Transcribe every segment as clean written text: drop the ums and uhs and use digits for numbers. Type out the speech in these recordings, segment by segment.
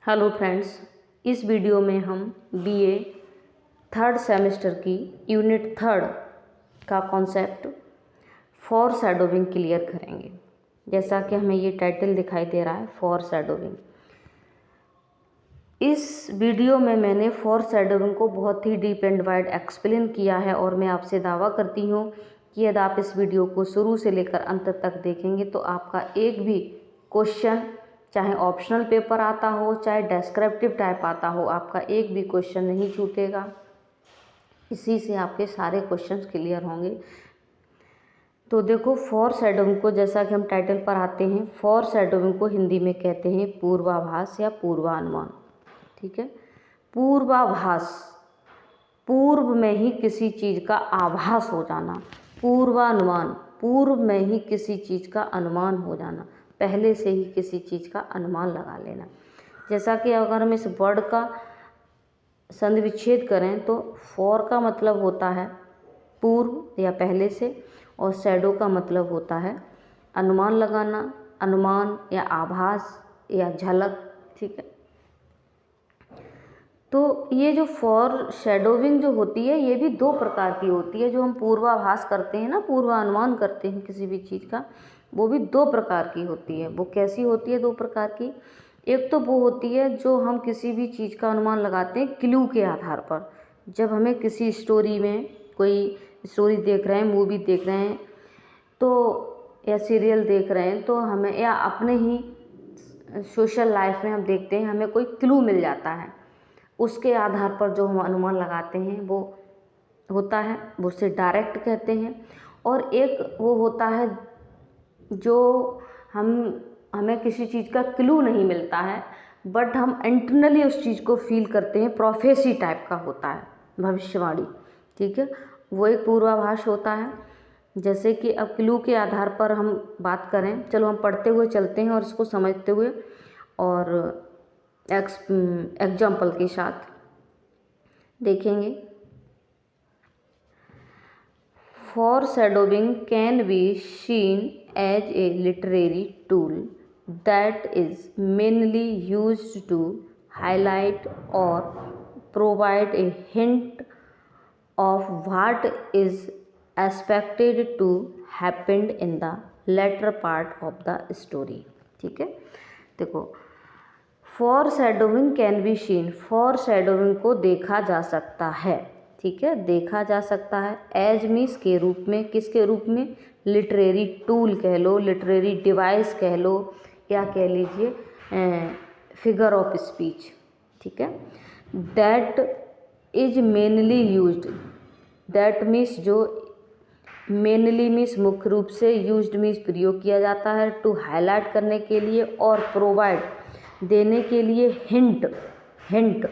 Hello friends, इस video में हम बीए थर्ड सेमेस्टर की यूनिट थर्ड का कॉन्सेप्ट फॉर शैडोइंग क्लियर करेंगे। जैसा कि हमें ये टाइटल दिखाई दे रहा है, फॉर शैडोइंग। इस वीडियो में मैंने फॉर शैडोइंग को बहुत ही डीप एंड वाइड एक्सप्लेन किया है और मैं आपसे दावा करती हूँ कि यदि आप इस वीडियो को शुरू से लेकर अंत तक देखेंगे तो आपका एक भी क्वेश्चन, चाहे ऑप्शनल पेपर आता हो चाहे डेस्क्रिप्टिव टाइप आता हो, आपका एक भी क्वेश्चन नहीं छूटेगा। इसी से आपके सारे क्वेश्चंस क्लियर होंगे। तो देखो, फॉर शैडोइंग को, जैसा कि हम टाइटल पर आते हैं, फॉर शैडोइंग को हिंदी में कहते हैं पूर्वाभास या पूर्वानुमान। ठीक है, पूर्वाभास, पूर्व में ही किसी चीज़ का आभास हो जाना। पूर्वानुमान, पूर्व में ही किसी चीज़ का अनुमान हो जाना, पहले से ही किसी चीज़ का अनुमान लगा लेना। जैसा कि अगर हम इस वर्ड का संधि विच्छेद करें तो फॉर का मतलब होता है पूर्व या पहले से, और शैडो का मतलब होता है अनुमान लगाना, अनुमान या आभास या झलक। ठीक है, तो ये जो फॉर शैडोइंग जो होती है ये भी दो प्रकार की होती है। जो हम पूर्वाभास करते हैं ना, पूर्वानुमान करते हैं किसी भी चीज़ का, वो भी दो प्रकार की होती है। वो कैसी होती है दो प्रकार की? एक तो वो होती है जो हम किसी भी चीज़ का अनुमान लगाते हैं क्लू के आधार पर। जब हमें किसी स्टोरी में, कोई स्टोरी देख रहे हैं, मूवी देख रहे हैं तो, या सीरियल देख रहे हैं तो हमें, या अपने ही सोशल लाइफ में हम देखते हैं, हमें कोई क्लू मिल जाता है, उसके आधार पर जो हम अनुमान लगाते हैं वो होता है, वो उसे डायरेक्ट कहते हैं। और एक वो होता है जो हमें किसी चीज़ का क्लू नहीं मिलता है बट हम इंटरनली उस चीज़ को फील करते हैं, प्रोफेसी टाइप का होता है, भविष्यवाणी। ठीक है, वो एक पूर्वाभास होता है। जैसे कि अब क्लू के आधार पर हम बात करें, चलो हम पढ़ते हुए चलते हैं और इसको समझते हुए और एग्जाम्पल के साथ देखेंगे। Foreshadowing can be seen as a literary tool that is mainly used to highlight or provide a hint of what is expected to happen in the latter part of the story। ठीक है, देखो, foreshadowing can be seen, foreshadowing को देखा जा सकता है। ठीक है, देखा जा सकता है। एज मीन्स के रूप में, किसके रूप में? लिटरेरी टूल कह लो, लिटरेरी डिवाइस कह लो, या कह लीजिए फिगर ऑफ स्पीच। ठीक है, that is mainly used, that means जो, मेनली मीन्स मुख्य रूप से, यूज्ड मीन्स प्रयोग किया जाता है, टू हाईलाइट करने के लिए, और प्रोवाइड देने के लिए, हिंट, हिंट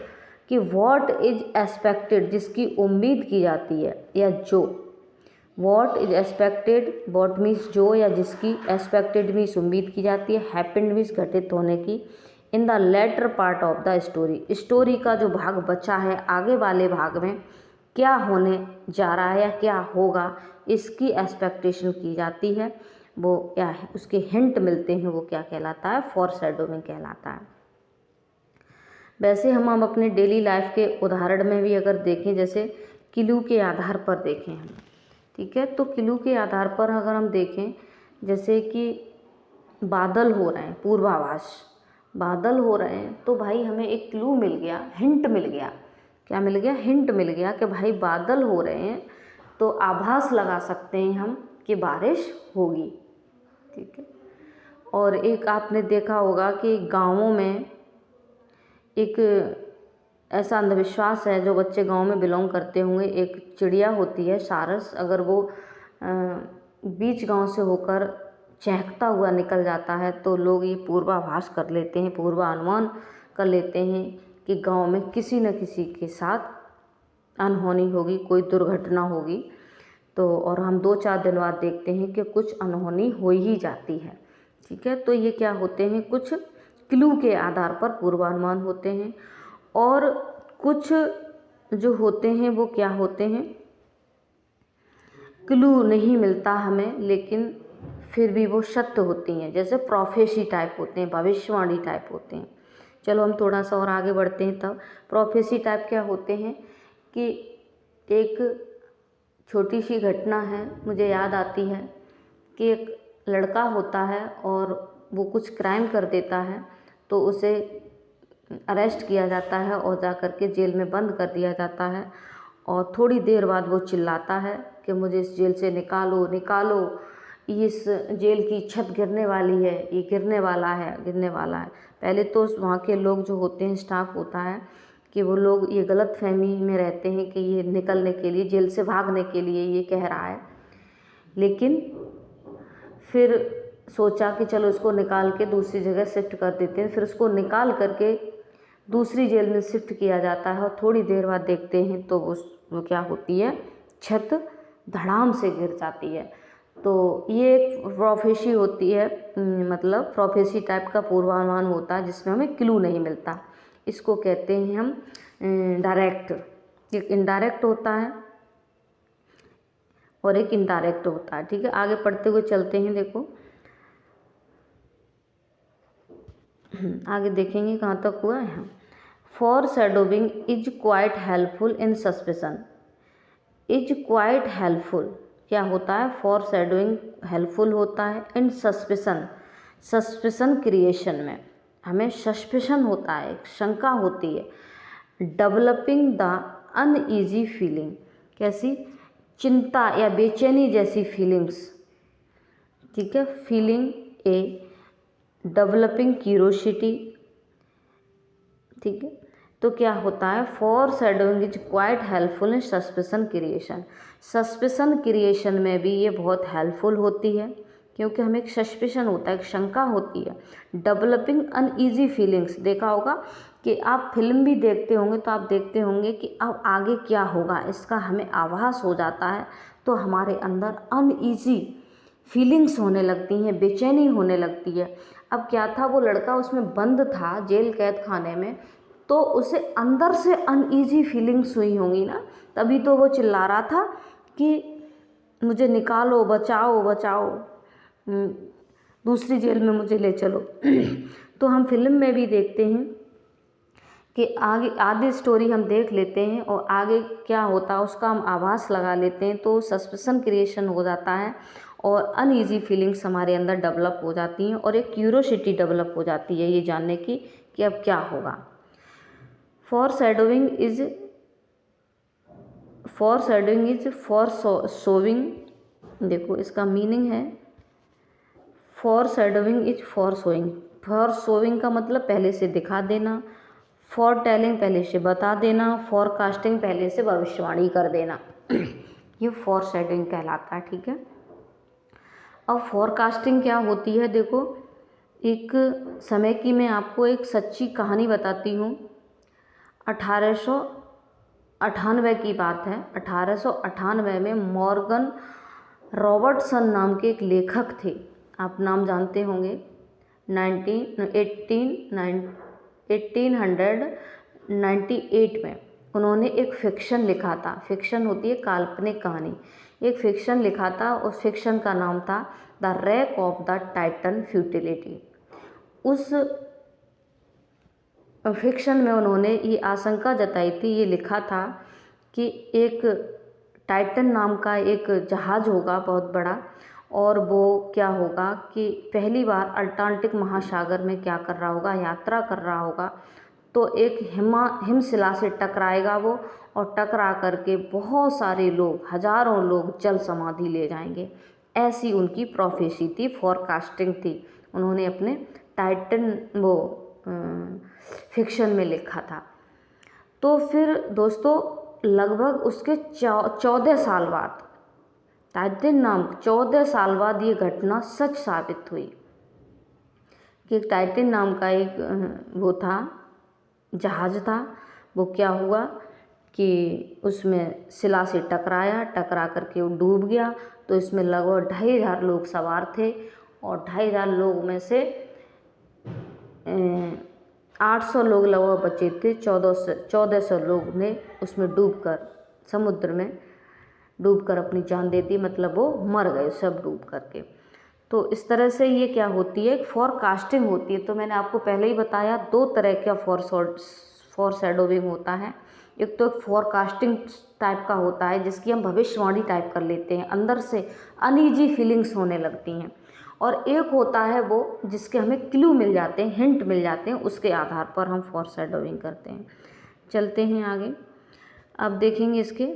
कि व्हाट इज एक्सपेक्टेड, जिसकी उम्मीद की जाती है, या जो, what is expected, what means जो या जिसकी, एक्सपेक्टेड मीन्स उम्मीद की जाती है, हैपेंड मीन्स घटित होने की, in the latter part of the story, story का जो भाग बचा है, आगे वाले भाग में क्या होने जा रहा है या क्या होगा, इसकी एक्सपेक्टेशन की जाती है। वो क्या है, उसके हिंट मिलते हैं, वो क्या कहलाता है? फॉरशैडोइंग कहलाता है। वैसे हम अपने डेली लाइफ के उदाहरण में भी अगर देखें, जैसे क्लू के आधार पर देखें हम, ठीक है, तो क्लू के आधार पर अगर हम देखें, जैसे कि बादल हो रहे हैं, पूर्वाभास, बादल हो रहे हैं, तो भाई हमें एक क्लू मिल गया, हिंट मिल गया। क्या मिल गया? हिंट मिल गया कि भाई बादल हो रहे हैं, तो आभास लगा सकते हैं हम कि बारिश होगी। ठीक है, और एक आपने देखा होगा कि गाँवों में एक ऐसा अंधविश्वास है, जो बच्चे गांव में बिलोंग करते होंगे, एक चिड़िया होती है सारस, अगर वो बीच गांव से होकर चहकता हुआ निकल जाता है तो लोग ये पूर्वाभास कर लेते हैं, पूर्वानुमान कर लेते हैं कि गांव में किसी न किसी के साथ अनहोनी होगी, कोई दुर्घटना होगी। तो और हम 2-4 दिन बाद देखते हैं कि कुछ अनहोनी हो ही जाती है। ठीक है, तो ये क्या होते हैं? कुछ क्लू के आधार पर पूर्वानुमान होते हैं। और कुछ जो होते हैं वो क्या होते हैं? क्लू नहीं मिलता हमें, लेकिन फिर भी वो सत्य होती हैं, जैसे प्रोफेसी टाइप होते हैं, भविष्यवाणी टाइप होते हैं। चलो हम थोड़ा सा और आगे बढ़ते हैं। तब प्रोफेसी टाइप क्या होते हैं कि एक छोटी सी घटना है, मुझे याद आती है कि एक लड़का होता है और वो कुछ क्राइम कर देता है, तो उसे अरेस्ट किया जाता है और जा कर के जेल में बंद कर दिया जाता है। और थोड़ी देर बाद वो चिल्लाता है कि मुझे इस जेल से निकालो निकालो, इस जेल की छत गिरने वाली है, ये गिरने वाला है, गिरने वाला है। पहले तो वहाँ के लोग जो होते हैं, स्टाफ होता है, कि वो लोग ये गलत फहमी में रहते हैं कि ये निकलने के लिए, जेल से भागने के लिए ये कह रहा है। लेकिन फिर सोचा कि चलो इसको निकाल के दूसरी जगह शिफ्ट कर देते हैं। फिर उसको निकाल करके दूसरी जेल में शिफ्ट किया जाता है और थोड़ी देर बाद देखते हैं तो वो क्या होती है, छत धड़ाम से गिर जाती है। तो ये एक प्रोफेसी होती है, मतलब प्रोफेसी टाइप का पूर्वानुमान होता है जिसमें हमें क्लू नहीं मिलता। इसको कहते हैं हम डायरेक्ट। एक इनडायरेक्ट होता है और एक इनडायरेक्ट होता है। ठीक है, आगे पढ़ते हुए चलते हैं। देखो आगे देखेंगे कहाँ तक हुआ है। For shadowing is quite helpful in suspension. Is quite helpful क्या होता है, फॉर शैडोइंग हेल्पफुल होता है इन सस्पेंशन, सस्पेंशन क्रिएशन में हमें सस्पेंशन होता है, एक शंका होती है। डेवलपिंग द अनईजी फीलिंग, कैसी, चिंता या बेचैनी जैसी फीलिंग्स। ठीक है, फीलिंग ए डेवलपिंग क्यूरोसिटी। ठीक है, तो क्या होता है, for shadowing is quite helpful in suspension creation. Suspension creation में भी ये बहुत हेल्पफुल होती है क्योंकि हमें एक सस्पेंशन होता है, एक शंका होती है। डेवलपिंग अनईजी फीलिंग्स, देखा होगा कि आप फिल्म भी देखते होंगे तो आप देखते होंगे कि अब आगे क्या होगा इसका हमें आभास हो जाता है, तो हमारे अंदर अनईजी फीलिंग्स होने लगती हैं, बेचैनी होने लगती है। अब क्या था, वो लड़का उसमें बंद था जेल कैद खाने में, तो उसे अंदर से अनईजी फीलिंग्स हुई होंगी ना, तभी तो वो चिल्ला रहा था कि मुझे निकालो, बचाओ बचाओ, दूसरी जेल में मुझे ले चलो। तो हम फिल्म में भी देखते हैं कि आगे आधी स्टोरी हम देख लेते हैं और आगे क्या होता है उसका हम आभास लगा लेते हैं, तो सस्पेंशन क्रिएशन हो जाता है और अनईजी फीलिंग्स हमारे अंदर डेवलप हो जाती हैं और एक क्यूरोसिटी डेवलप हो जाती है ये जानने की कि अब क्या होगा। For shadowing is for showing, देखो इसका मीनिंग है, for shadowing is for showing. For showing का मतलब पहले से दिखा देना, फॉर टेलिंग पहले से बता देना, फॉर कास्टिंग पहले से भविष्यवाणी कर देना। ये फॉर शैडोइंग कहलाता है। ठीक है, अब फॉरकास्टिंग क्या होती है, देखो एक समय की मैं आपको एक सच्ची कहानी बताती हूँ। 1898 की बात है। 1898 में मॉर्गन रॉबर्टसन नाम के एक लेखक थे, आप नाम जानते होंगे। 1898 में उन्होंने एक फिक्शन लिखा था। फिक्शन होती है काल्पनिक कहानी। एक फिक्शन लिखा था, उस फिक्शन का नाम था the rack of the Titan futility. उस फिक्शन में उन्होंने ये आशंका जताई थी, ये लिखा था कि एक टाइटन नाम का एक जहाज़ होगा बहुत बड़ा, और वो क्या होगा कि पहली बार अटलांटिक महासागर में क्या कर रहा होगा, यात्रा कर रहा होगा, तो एक हिमशिला से टकराएगा वो, और टकरा करके बहुत सारे लोग, हजारों लोग जल समाधि ले जाएंगे। ऐसी उनकी प्रोफेसी थी, फॉरकास्टिंग थी, उन्होंने अपने टाइटन वो फिक्शन में लिखा था। तो फिर दोस्तों लगभग उसके 14 साल बाद, टाइटन नाम 14 साल बाद ये घटना सच साबित हुई कि टाइटन नाम का एक वो था, जहाज़ था, वो क्या हुआ कि उसमें शिला से टकराया, टकरा करके वो डूब गया। तो इसमें लगभग 2500 लोग सवार थे और 2500 लोग में से 800 लोग लगभग बचे थे। 1400 लोग ने उसमें डूबकर, समुद्र में डूबकर अपनी जान दे दी, मतलब वो मर गए सब डूब करके। तो इस तरह से ये क्या होती है, फोरकास्टिंग होती है। तो मैंने आपको पहले ही बताया 2 तरह का फोरशैडोइंग होता है। एक तो फोरकास्टिंग टाइप का होता है जिसकी हम भविष्यवाणी टाइप कर लेते हैं, अंदर से अनईजी फीलिंग्स होने लगती हैं, और एक होता है वो जिसके हमें क्लू मिल जाते हैं, हिंट मिल जाते हैं, उसके आधार पर हम फोरशैडोइंग करते हैं। चलते हैं आगे। अब देखेंगे इसके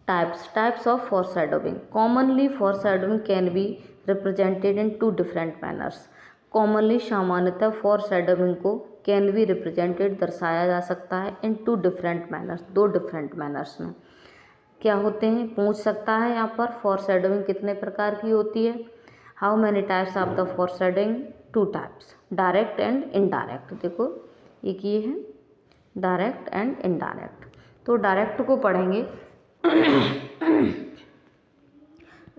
types of foreshadowing. Commonly foreshadowing can be represented in 2 different manners. Commonly सामान्यतः फोरशैडोइंग को कैन बी रिप्रेजेंटेड दर्शाया जा सकता है इन 2 डिफरेंट मैनर्स, 2 डिफरेंट मैनर्स में। क्या होते हैं, पूछ सकता है यहाँ पर फोरशैडोइंग कितने प्रकार की होती है। How many types of the foreshadowing, 2 types, direct and indirect. देखो एक ये है डायरेक्ट एंड इनडायरेक्ट। तो डायरेक्ट को पढ़ेंगे।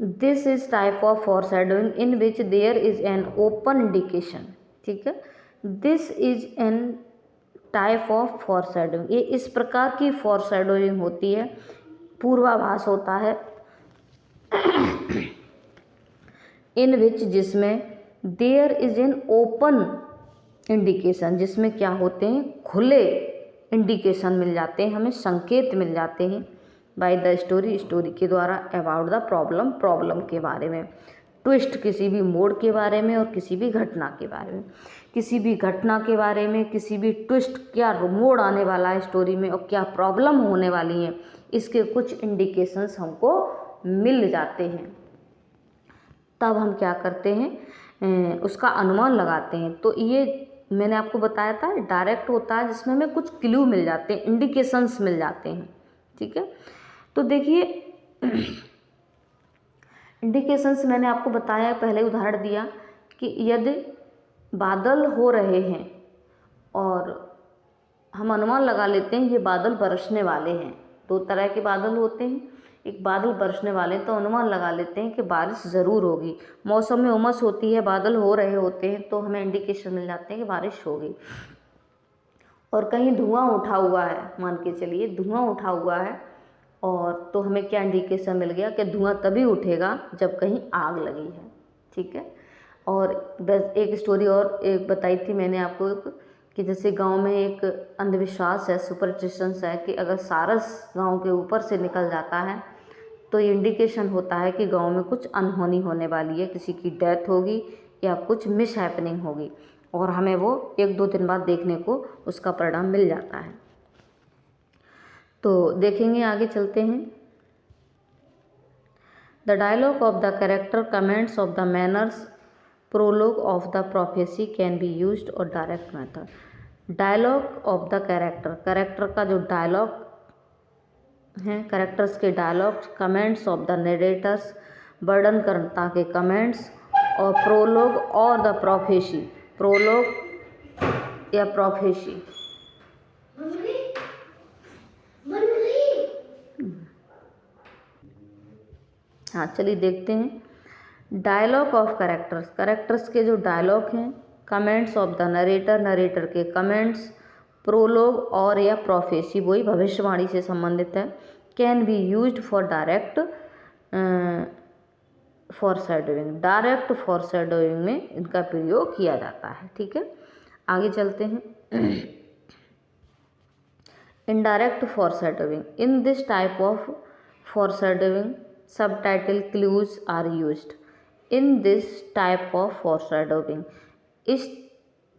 This is type of foreshadowing in which there is an open indication. ठीक है, this is an type of foreshadowing, ये इस प्रकार की फोरशैडोइंग होती है, पूर्वाभास होता है, इन विच जिसमें there is an open indication, जिसमें क्या होते हैं, खुले इंडिकेशन मिल जाते हैं, हमें संकेत मिल जाते हैं, बाय द स्टोरी, स्टोरी के द्वारा, अबाउट द प्रॉब्लम, प्रॉब्लम के बारे में, ट्विस्ट किसी भी मोड़ के बारे में और किसी भी घटना के बारे में, किसी भी घटना के बारे में, किसी भी ट्विस्ट, क्या मोड़ आने वाला है स्टोरी में और क्या प्रॉब्लम होने वाली है, इसके कुछ इंडिकेशंस हमको मिल जाते हैं। तब हम क्या करते हैं, उसका अनुमान लगाते हैं। तो ये मैंने आपको बताया था डायरेक्ट होता है जिसमें हमें कुछ क्लू मिल जाते हैं, इंडिकेशंस मिल जाते हैं। ठीक है, तो देखिए इंडिकेशंस मैंने आपको बताया, पहले उदाहरण दिया कि यदि बादल हो रहे हैं और हम अनुमान लगा लेते हैं ये बादल बरसने वाले हैं। 2 तरह के बादल होते हैं, एक बादल बरसने वाले हैं तो अनुमान लगा लेते हैं कि बारिश ज़रूर होगी। मौसम में उमस होती है, बादल हो रहे होते हैं तो हमें इंडिकेशन मिल जाते हैं कि बारिश होगी। और कहीं धुआं उठा हुआ है, मान के चलिए धुआं उठा हुआ है, और तो हमें क्या इंडिकेशन मिल गया कि धुआं तभी उठेगा जब कहीं आग लगी है। ठीक है, और बस एक स्टोरी और एक बताई थी मैंने आपको कि जैसे गांव में एक अंधविश्वास है, सुपरस्टिशंस है कि अगर सारस गांव के ऊपर से निकल जाता है तो ये इंडिकेशन होता है कि गांव में कुछ अनहोनी होने वाली है, किसी की डेथ होगी या कुछ मिस हैपनिंग होगी, और हमें वो 1-2 दिन बाद देखने को उसका परिणाम मिल जाता है। तो देखेंगे, आगे चलते हैं। The dialogue of the character, comments of the manners, prologue of the prophecy can be used और direct method. Dialogue of the character, character का जो डायलॉग है, कैरेक्टर्स के dialogues, comments of the narrators, वर्णनकर्ता के कमेंट्स, और prologue और the prophecy, prologue या प्रोफेसी। हाँ चलिए देखते हैं। डायलॉग ऑफ कैरेक्टर्स, कैरेक्टर्स के जो डायलॉग हैं, comments of the narrator, narrator के कमेंट्स, प्रोलॉग और या प्रोफेसी, वही भविष्यवाणी से संबंधित है, can be used for direct foreshadowing, direct foreshadowing में इनका प्रयोग किया जाता है। ठीक है, आगे चलते हैं। Indirect foreshadowing, in this type of foreshadowing subtitle clues are used. In this type of foreshadowing, इस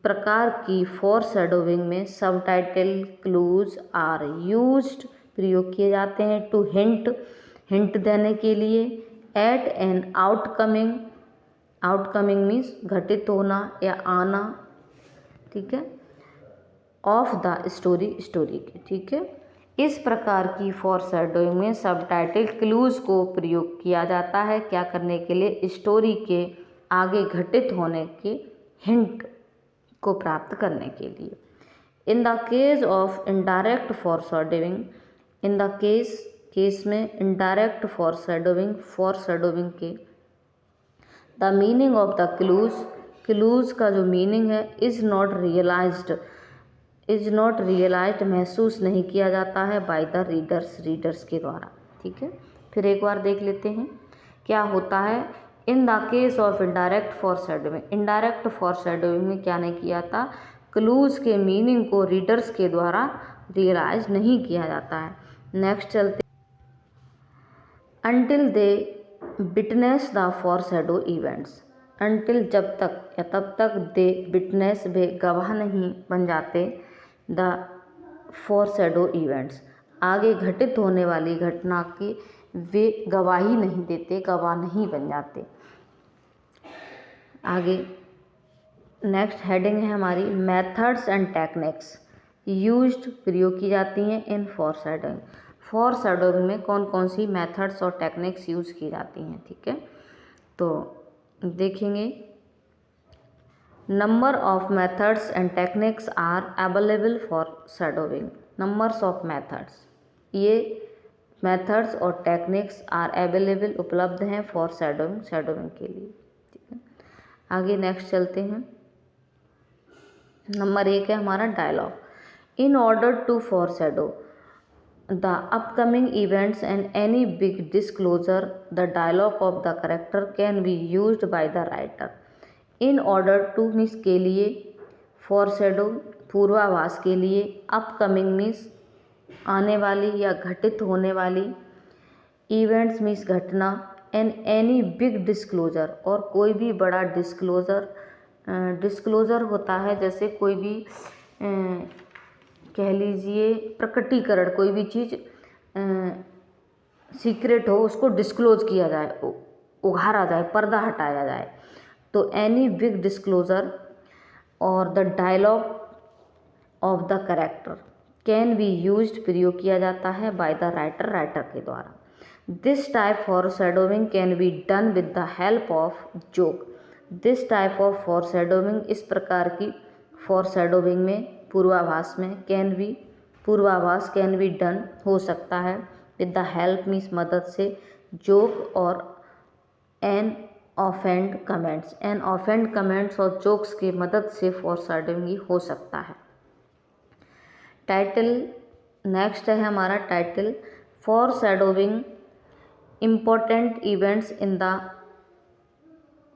प्रकार की फोरशैडोइंग में सबटाइटल क्लूज आर यूज्ड, प्रयोग किए जाते हैं, टू हिंट, हिंट देने के लिए, at an outcoming, outcoming means घटित होना या आना, ठीक है, ऑफ द स्टोरी, स्टोरी के। ठीक है, इस प्रकार की फोरशैडोइंग में सबटाइटल क्लूज को प्रयोग किया जाता है, क्या करने के लिए, स्टोरी के आगे घटित होने के हिंट को प्राप्त करने के लिए। In the case of indirect foreshadowing, in the case में इनडायरेक्ट फोरशैडोइंग, फोरशैडोइंग के, the meaning of the clues, clues का जो मीनिंग है, is not realized, is not realized, महसूस नहीं किया जाता है, बाय द रीडर्स, रीडर्स के द्वारा। ठीक है, फिर एक बार देख लेते हैं क्या होता है। In the case of indirect foreshadowing, indirect foreshadowing में क्या नहीं किया था, क्लूज के मीनिंग को रीडर्स के द्वारा रियलाइज नहीं किया जाता है। नेक्स्ट चलते, until they witness the foreshadow events, until जब तक या तब तक दे विटनेस वे गवाह नहीं बन जाते, द फॉरशैडो इवेंट्स आगे घटित होने वाली घटना की वे गवाही नहीं देते, गवाह नहीं बन जाते। आगे नेक्स्ट हेडिंग है हमारी मेथड्स एंड टेक्निक्स यूज्ड, प्रयोग की जाती हैं इन फॉरशैडोइंग। फॉरशैडोइंग में कौन कौन सी मेथड्स और टेक्निक्स यूज की जाती हैं, ठीक है। तो देखेंगे, number of methods and techniques are available foreshadowing, numbers of methods, ये मेथड्स और टेक्निक्स आर अवेलेबल, उपलब्ध हैं फॉर शैडोइंग, शैडोइंग के लिए, ठीक है। आगे नेक्स्ट चलते हैं, नंबर 1 है हमारा dialogue. In order to foreshadow the upcoming events and any big disclosure the dialogue of the character can be used by the writer. In order to means के लिए, फॉरशैडो पूर्वाभास के लिए, अपकमिंग मीन्स आने वाली या घटित होने वाली, इवेंट्स मीन्स घटना, एंड एनी बिग डिस्क्लोजर और कोई भी बड़ा डिस्क्लोजर, डिस्क्लोजर होता है जैसे कोई भी कह लीजिए प्रकटीकरण, कोई भी चीज़ सीक्रेट हो उसको डिस्क्लोज किया जाए, उघारा जाए, पर्दा हटाया जाए, तो एनी बिग डिस्क्लोजर और the dialogue of the character can be used, प्रयोग किया जाता है बाय द राइटर, राइटर के द्वारा। This type foreshadowing can be done with the help of joke. This type of foreshadowing, इस प्रकार की फॉरशैडोइंग में, पूर्वाभास में, पूर्वाभास कैन बी डन हो सकता है विद द हेल्प मीन्स मदद से, जोक और an offend comments, an offend comments और जोक्स की मदद से फॉरशैडोइंग हो सकता है। टाइटल नेक्स्ट है हमारा title, foreshadowing important events in the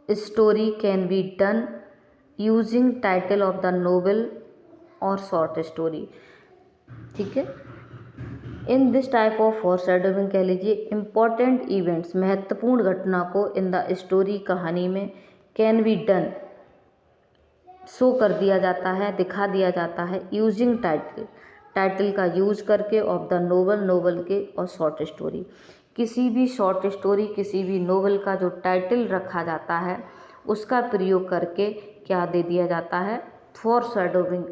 story can be done using title of the novel और शॉर्ट स्टोरी, ठीक है। In this type of foreshadowing कह लीजिए इम्पॉर्टेंट इवेंट्स, महत्वपूर्ण घटना को इन द स्टोरी, कहानी में, कैन बी डन, शो कर दिया जाता है, दिखा दिया जाता है, यूजिंग टाइटल, टाइटल का यूज करके, ऑफ द नोवेल, नोवेल के, और शॉर्ट स्टोरी, किसी भी शॉर्ट स्टोरी, किसी भी नोवेल का जो टाइटल रखा जाता है उसका प्रयोग करके क्या दे दिया जाता है, फॉरशैडोइंग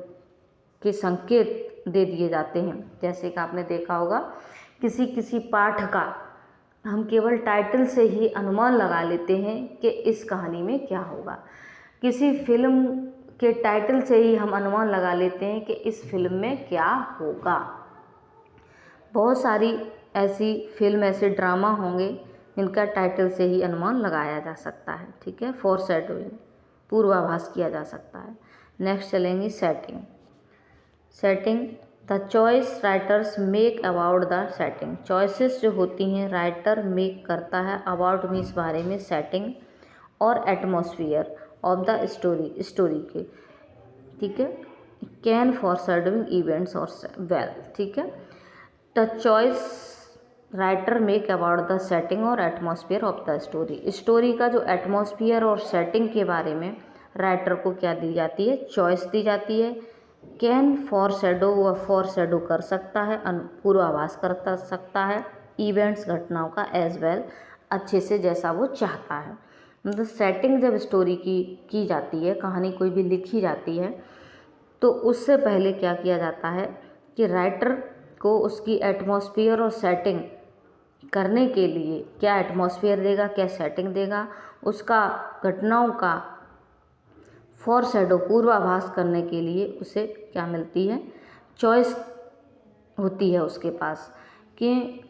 के संकेत दे दिए जाते हैं। जैसे कि आपने देखा होगा किसी किसी पाठ का हम केवल टाइटल से ही अनुमान लगा लेते हैं कि इस कहानी में क्या होगा, किसी फिल्म के टाइटल से ही हम अनुमान लगा लेते हैं कि इस फिल्म में क्या होगा। बहुत सारी ऐसी फिल्म, ऐसे ड्रामा होंगे जिनका टाइटल से ही अनुमान लगाया जा सकता है, ठीक है, फॉरशैडोइंग, पूर्वाभास किया जा सकता है। नेक्स्ट चलेंगे setting. Setting, the choice writers make about the setting, choices जो होती हैं राइटर मेक करता है, अबाउट मीन्स बारे में, सेटिंग और atmosphere of the story, story के, ठीक है, कैन फॉरशैडोइंग इवेंट्स और वेल, ठीक है। The choice writer make about the setting और atmosphere of the story, story का जो एटमॉस्फियर और सेटिंग के बारे में राइटर को क्या दी जाती है, चॉइस दी जाती है। कैन फॉरशैडो, व फॉरशैडो कर सकता है, पूर्वाभास कर सकता है, इवेंट्स, घटनाओं का, एज वेल, अच्छे से जैसा वो चाहता है। मतलब सेटिंग जब स्टोरी की जाती है, कहानी कोई भी लिखी जाती है, तो उससे पहले क्या किया जाता है कि राइटर को उसकी एटमॉस्फियर और सेटिंग करने के लिए क्या एटमॉस्फियर देगा, क्या सेटिंग देगा, उसका घटनाओं का फॉरशैडो, पूर्वाभास करने के लिए उसे क्या मिलती है, चॉइस होती है उसके पास, कि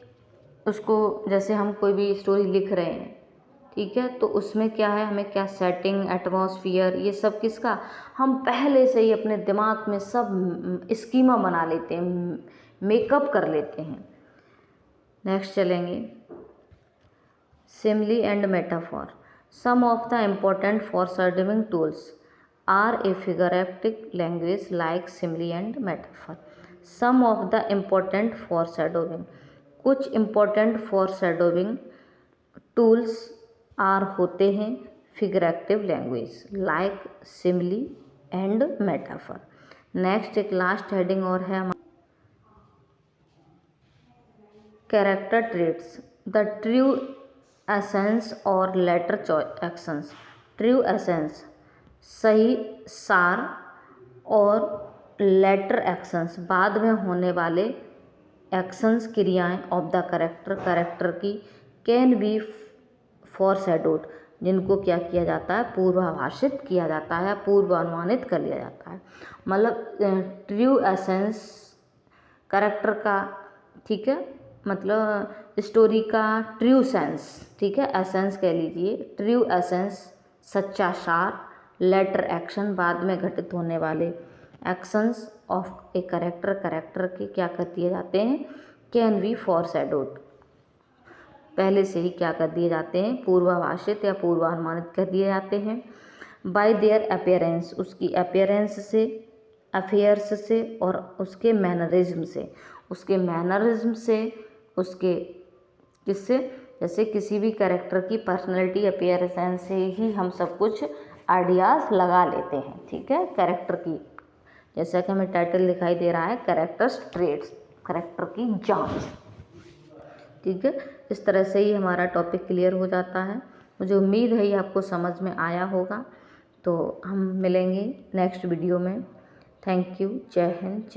उसको, जैसे हम कोई भी स्टोरी लिख रहे हैं, ठीक है, तो उसमें क्या है, हमें क्या सेटिंग, एटमॉस्फियर, ये सब किसका, हम पहले से ही अपने दिमाग में सब स्कीमा बना लेते हैं, मेकअप कर लेते हैं। नेक्स्ट चलेंगे simile and metaphor. Some of the important foreshadowing tools are a figurative language like simile and metaphor. Some of the important foreshadowing, कुछ important foreshadowing tools are होते हैं figurative language like simile and metaphor. Next एक last heading और है character traits, the true essence और letter actions. True essence सही सार और लेटर एक्शंस बाद में होने वाले एक्शंस क्रियाएं ऑफ द करेक्टर की कैन बी फोरशैडोड, जिनको क्या किया जाता है, पूर्वाभाषित किया जाता है, पूर्वानुमानित कर लिया जाता है. मतलब ट्रू एसेंस करेक्टर का, ठीक है, मतलब स्टोरी का ट्रू सेंस, ठीक है, एसेंस कह लीजिए, ट्रू एसेंस सच्चा सार, लेटर एक्शन बाद में घटित होने वाले एक्शंस ऑफ ए करेक्टर के क्या कर दिए जाते हैं, कैन बी फोरशैडोड, पहले से ही क्या कर दिए जाते हैं, पूर्वाभाषित या पूर्वानुमानित कर दिए जाते हैं. बाय देयर अपीयरेंस, उसकी अपीयरेंस से, अफेयर्स से और उसके मैनरिज्म से, उसके मैनरिज्म से, उसके किससे, जैसे किसी भी कैरेक्टर की पर्सनैलिटी अपीयरेंस से ही हम सब कुछ आइडियाज़ लगा लेते हैं, ठीक है, कैरेक्टर की. जैसा कि हमें टाइटल दिखाई दे रहा है कैरेक्टर्स ट्रेट्स, कैरेक्टर की जांच, ठीक है. इस तरह से ही हमारा टॉपिक क्लियर हो जाता है. मुझे उम्मीद है ये आपको समझ में आया होगा. तो हम मिलेंगे नेक्स्ट वीडियो में. Thank you. जय हिंद.